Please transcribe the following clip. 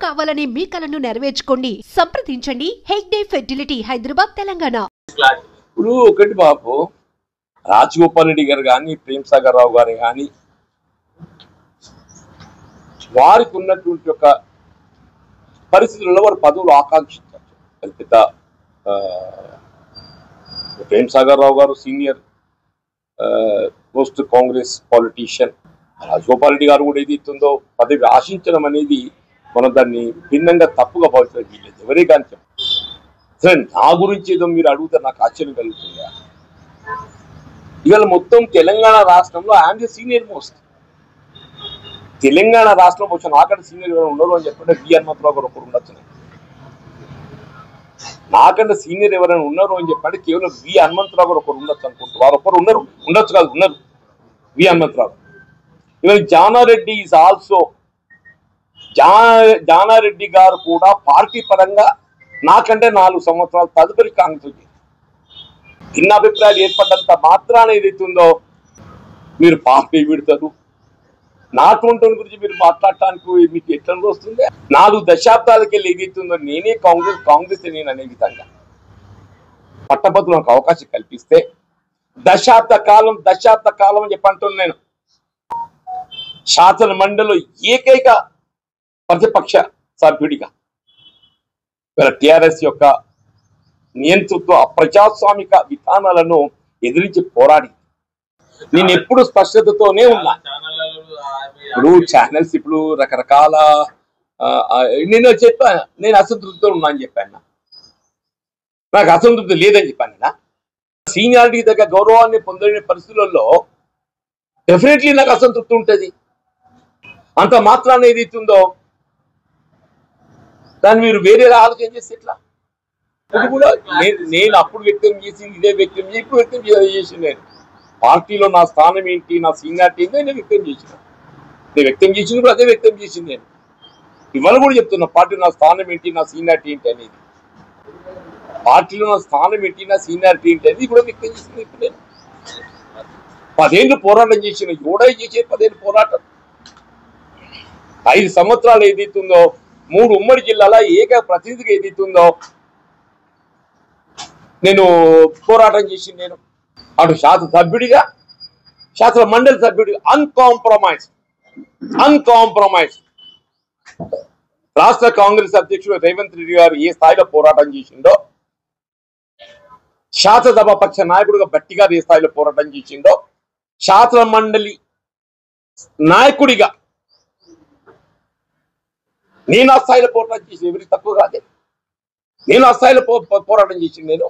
కావాలనే మీ కలను నెరవేర్చుకోండి. సంప్రదించండి హెగ్డే ఫెర్టిలిటీ, హైదరాబాద్, తెలంగాణ. ఇప్పుడు ఒకటి బాబు, రాజగోపాల్ రెడ్డి గారు కానీ, ప్రేమ్ సాగర్ రావు గారు కానీ, వారికి ఉన్నటువంటి ఒక పరిస్థితుల్లో వారు పదవులు ఆకాంక్షించారు. పెద్ద ప్రేమ్ సాగర్ రావు గారు senior post Congress politician, Rajagopal Reddy గారు కూడా ఏది ఇస్తుందో పదవి ఆశించడం అనేది మనం దాన్ని భిన్నంగా తప్పుగా భావించడం వీల్లేదు. ఎవరే కానీ చెప్పండి. సరే, నా గురించి ఏదో మీరు అడిగితే నాకు ఆశ్చర్యం కలుగుతుందా? ఇవాళ మొత్తం తెలంగాణ రాష్ట్రంలో I'm the senior most. Telangana రాష్ట్రం వచ్చి నాకంటే సీనియర్ ఎవరైనా ఉండరు అని చెప్పంటే వి హనుమంతరావు గారు ఒకరు ఉండొచ్చు. నాకంటే సీనియర్ ఎవరైనా ఉన్నారు అని చెప్పంటే కేవలం వి హనుమంతరావు గారు ఒకరు ఉండొచ్చు అనుకుంటారు. వారు ఒకరు ఉండొచ్చు కాదు, ఉన్నారు వి హనుమంతరావు. ఇవాళ జానారెడ్డి ఈజ్ ఆల్సో, జానారెడ్డి గారు కూడా పార్టీ పరంగా నాకంటే 4 సంవత్సరాలు తదుపరి కాంగ్రెస్ భిన్నాభిప్రాయాలు ఏర్పడ్డంత మాత్రాన ఏదైతుందో మీరు పార్టీ విడతారు. నాటువంటి గురించి మీరు మాట్లాడటానికి మీకు ఎట్లా వస్తుంది? 4 దశాబ్దాలకి వెళ్ళి ఏదైతుందో నేనే కాంగ్రెస్ నేను అనే విధంగా పట్టభద్రులకు నాకు అవకాశం కల్పిస్తే దశాబ్ద కాలం అని చెప్పంటున్నాను. నేను శాసన మండలిలో ఏకైక ప్రతిపక్ష సభ్యుడిగా టిఆర్ఎస్ యొక్క నియంతృత్వ అప్రజాస్వామిక విధానాలను ఎదిరించి పోరాడి నేను ఎప్పుడు స్పష్టతతోనే ఉన్నా. ఇప్పుడు ఛానల్స్ ఇప్పుడు రకరకాల నేను చెప్పాను, నేను అసంతృప్తితో ఉన్నా అని చెప్పాను. నాకు అసంతృప్తి లేదని చెప్పాను. సీనియారిటీ దగ్గర గౌరవాన్ని పొందలేని పరిస్థితులలో డెఫినెట్లీ నాకు అసంతృప్తి ఉంటుంది. అంత మాత్రాన్ని ఏదైతుందో దాన్ని మీరు వేరేలా ఆలోచన చేస్తే ఎట్లా? ఇప్పుడు కూడా నేను అప్పుడు వ్యక్తం చేసింది ఇదే వ్యక్తం చేసి ఇప్పుడు వ్యక్తం చేసి నేను పార్టీలో నా స్థానం ఏంటి, నా సీనియారిటీ ఏంటి నేను వ్యక్తం చేసిన. నేను వ్యక్తం చేసింది కూడా అదే వ్యక్తం చేసింది. నేను ఇవాళ కూడా చెప్తున్నా పార్టీలో నా స్థానం ఏంటి, నా సీనియారిటీ ఏంటి అనేది. పార్టీలో నా స్థానం ఏంటి, నా సీనియారిటీ ఏంటి అనేది కూడా వ్యక్తం చేసింది. ఇప్పుడు నేను 10 ఏళ్ళు పోరాటం చేసిన, ఎవడై చేసే 10 ఏళ్ళు పోరాటం. 5 సంవత్సరాలు ఏదైతుందో 3 ఉమ్మడి జిల్లాల ఏక ప్రతినిధిగా ఏదైతుందో నేను పోరాటం చేసింది. నేను అటు శాసన సభ్యుడిగా, శాసన మండలి సభ్యుడిగా అన్కాంప్రమైజ్ రాష్ట్ర కాంగ్రెస్ అధ్యక్షుడు రేవంత్ రెడ్డి గారు ఏ స్థాయిలో పోరాటం చేసిండో, శాసనసభ పక్ష నాయకుడిగా భట్టి గారు ఏ స్థాయిలో పోరాటం చేసిండో, శాసన మండలి నాయకుడిగా నేను ఆ స్థాయిలో పోరాటం చేసి ఎవరికి తక్కువ కాదే. నేను ఆ స్థాయిలో పోరాటం చేసింది. నేను